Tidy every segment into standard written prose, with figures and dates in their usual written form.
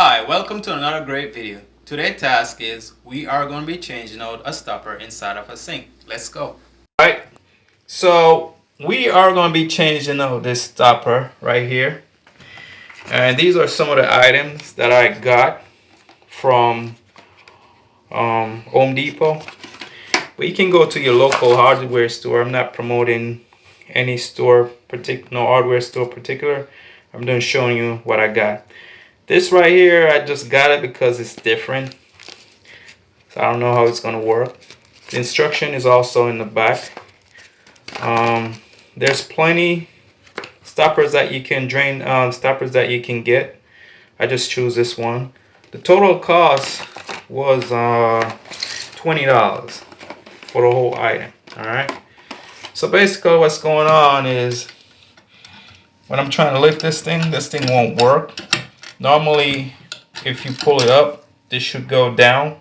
Hi, welcome to another great video. Today's task is we are going to be changing out a stopper inside of a sink. Let's go. Alright, so we are going to be changing out this stopper right here. And these are some of the items that I got from Home Depot. But you can go to your local hardware store. I'm not promoting any store, no hardware store particular. I'm just showing you what I got. This right here, I just got it because it's different. So I don't know how it's going to work. The instruction is also in the back. There's plenty stoppers that you can stoppers that you can get. I just choose this one. The total cost was $20 for the whole item. Alright. So basically what's going on is when I'm trying to lift this thing won't work. Normally if you pull it up, this should go down,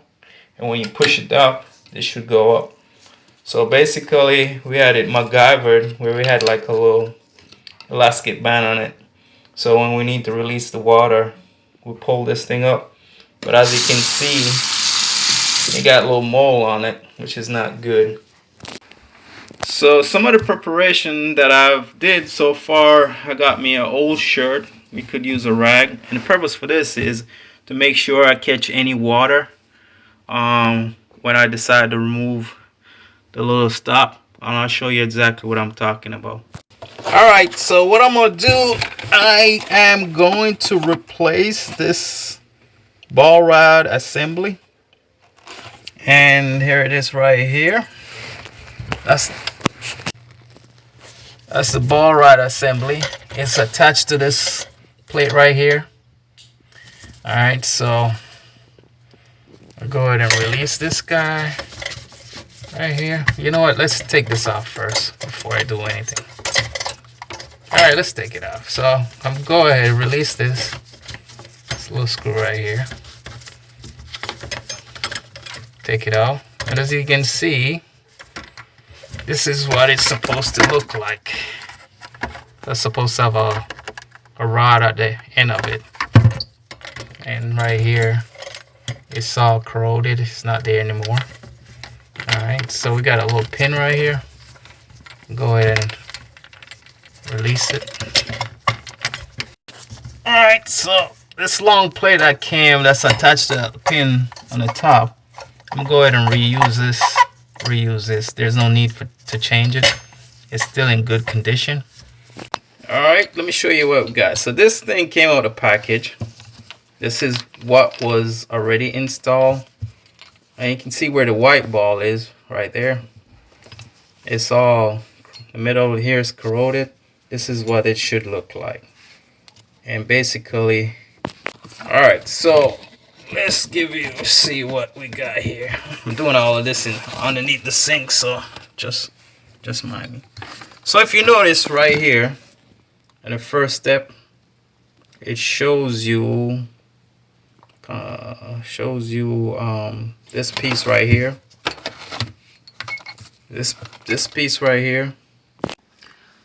and when you push it up, this should go up. So basically we had it MacGyvered, where we had like a little elastic band on it. So when we need to release the water, we pull this thing up. But as you can see, it got a little mole on it, which is not good. So some of the preparation that I've did so far, I got me an old shirt. We could use a rag, and the purpose for this is to make sure I catch any water when I decide to remove the little stop. And I'll show you exactly what I'm talking about. Alright, so what I'm going to do, I am going to replace this ball rod assembly. And here it is right here. That's the ball rod assembly. It's attached to this plate right here. Alright, so I'll go ahead and release this guy right here. You know what? Let's take this off first before I do anything. Alright, let's take it off. So I'm going to go ahead and release this little screw right here. Take it out. And as you can see, this is what it's supposed to look like. That's supposed to have a rod at the end of it. And right here, it's all corroded. It's not there anymore. Alright, so we got a little pin right here. Go ahead and release it. Alright, so this long plate that's attached to the pin on the top, I'm gonna go ahead and reuse this. There's no need to change it. It's still in good condition. Alright, let me show you what we got. So this thing came out of the package. This is what was already installed. And you can see where the white ball is right there. It's all, the middle here is corroded. This is what it should look like. And basically, alright, so let's see what we got here. I'm doing all of this underneath the sink, so just mind me. So if you notice right here, in the first step, it shows you this piece right here. This piece right here.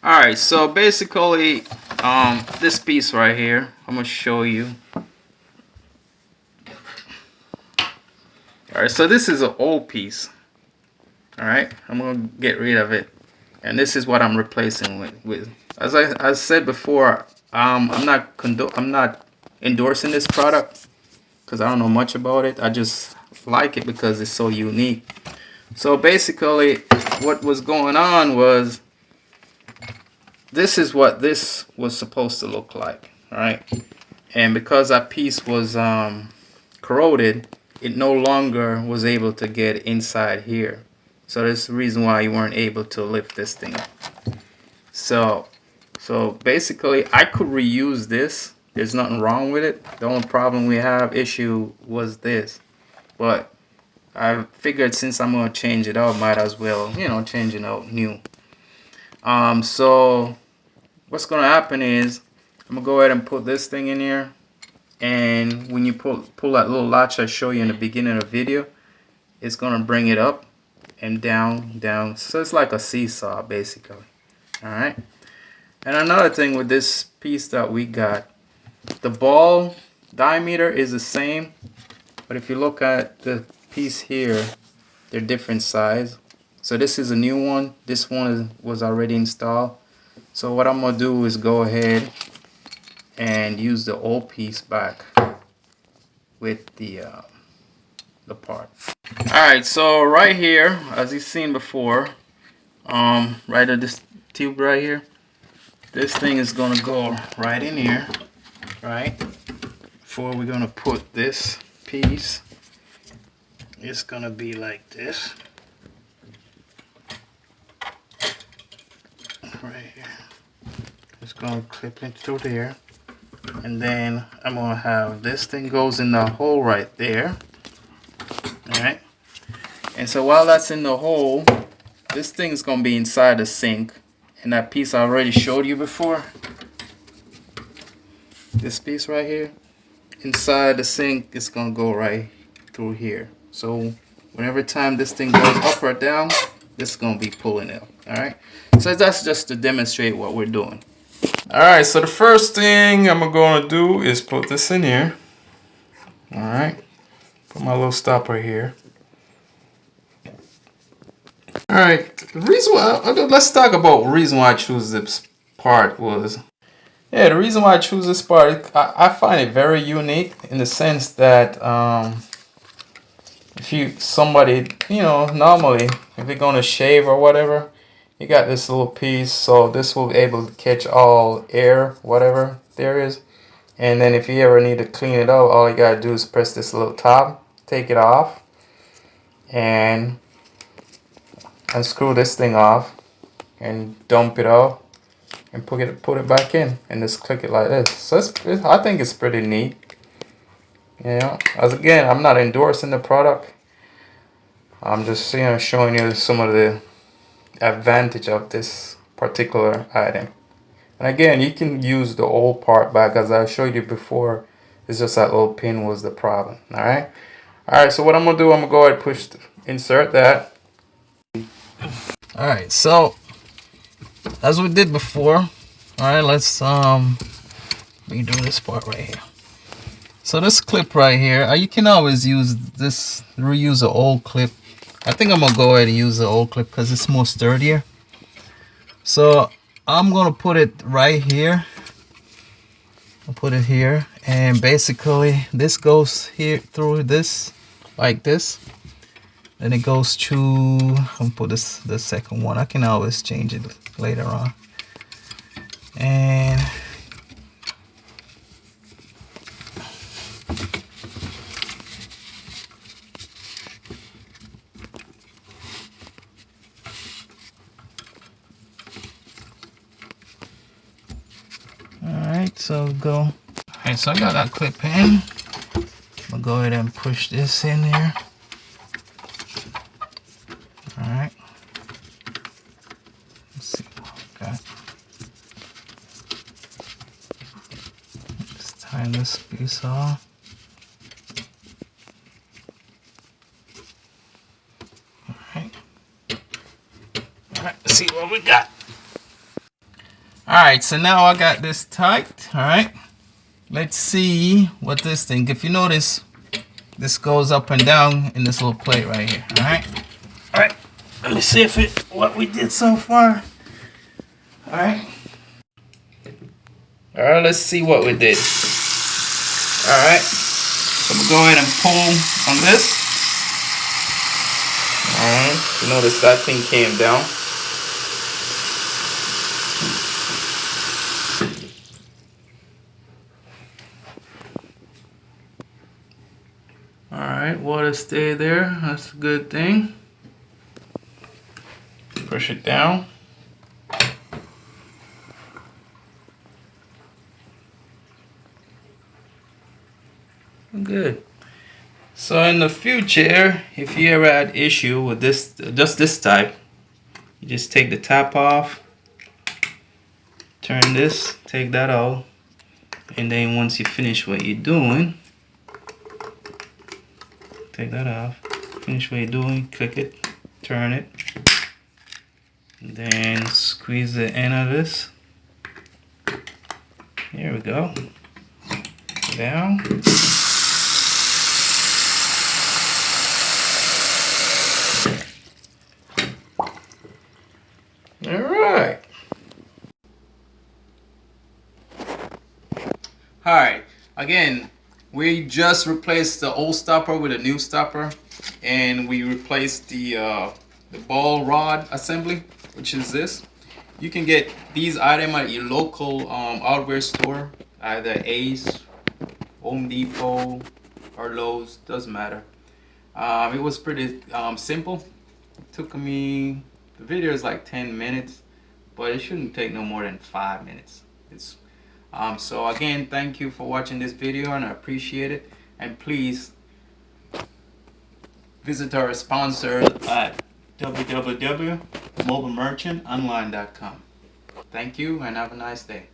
Alright, so basically this piece right here, I'm gonna show you. Alright, so this is an old piece. Alright, I'm gonna get rid of it. And this is what I'm replacing with. As I said before, I'm not endorsing this product because I don't know much about it. I just like it because it's so unique. So basically what was going on was, this is what this was supposed to look like. Alright, and because that piece was corroded, it no longer was able to get inside here. So that's the reason why you weren't able to lift this thing up. So basically I could reuse this. There's nothing wrong with it. The only problem we have issue was this. But I figured since I'm going to change it out, might as well, change it out new. So what's going to happen is, I'm going to go ahead and put this thing in here. And when you pull that little latch I show you in the beginning of the video, it's going to bring it up and down. So it's like a seesaw basically. Alright. And another thing with this piece that we got, the ball diameter is the same, but if you look at the piece here, they're different size. So this is a new one. This one was already installed. So what I'm gonna do is go ahead and use the old piece back with the part. Alright, so right here, as you've seen before, right at this tube right here, this thing is gonna go right in here, right? Before we're gonna put this piece, it's gonna be like this. Right here. It's gonna clip it through there. And then I'm gonna have this thing goes in the hole right there. Alright. And so while that's in the hole, this thing is gonna be inside the sink. And that piece I already showed you before, this piece right here, inside the sink, it's gonna go right through here. So whenever time this thing goes up or down, this is gonna be pulling it. Alright. So that's just to demonstrate what we're doing. Alright, so the first thing I'm gonna do is put this in here. Alright. Put my little stopper here. Alright, the reason why, let's talk about the reason why I choose this part was, yeah, the reason why I choose this part, I find it very unique in the sense that if somebody, normally, if you're gonna shave or whatever, you got this little piece, so this will be able to catch all air, whatever there is. And then if you ever need to clean it up, all you gotta do is press this little top, take it off, and unscrew this thing off, and dump it out, and put it back in, and just click it like this. So I think it's pretty neat. As again, I'm not endorsing the product. I'm just showing you some of the advantage of this particular item. And again, you can use the old part back, as I showed you before. It's just that little pin was the problem. Alright, so what I'm gonna do, I'm gonna go ahead and insert that. Alright, so as we did before, alright, let's redo this part right here. So this clip right here, you can always use this, reuse an old clip. I think I'm gonna go ahead and use the old clip because it's more sturdier. So I'm gonna put it right here. I'll put it here, and basically this goes here through this like this. Then it goes to, I'm put the second one. I can always change it later on. And alright, so go. Alright, so I got that clip in. I'm gonna go ahead and push this in there. Alright. Let's see what we got. Let's tie this piece off. Alright. Alright, let's see what we got. Alright, so now I got this tight. Alright. Let's see what this thing, if you notice, this goes up and down in this little plate right here. Alright, let me see what we did so far. Alright, let's see what we did. Alright, so I'm gonna go ahead and pull on this. Alright, you notice that thing came down. Alright, water stay there. That's a good thing. Push it down. Good. So in the future, if you ever had issue with this, just this type, you just take the top off, turn this, take that out, and then once you finish what you're doing, take that off, finish what you're doing, click it, turn it, and then squeeze the end of this. Here we go. down. All right. All right. Again, we just replaced the old stopper with a new stopper, and we replaced the ball rod assembly, which is this. You can get these items at your local hardware store, either Ace, Home Depot, or Lowe's. Doesn't matter. It was pretty simple. It took me, the video is like 10 minutes, but it shouldn't take no more than 5 minutes. It's so again, thank you for watching this video, and I appreciate it. And please visit our sponsor at www.mobilemerchantonline.com. Thank you, and have a nice day.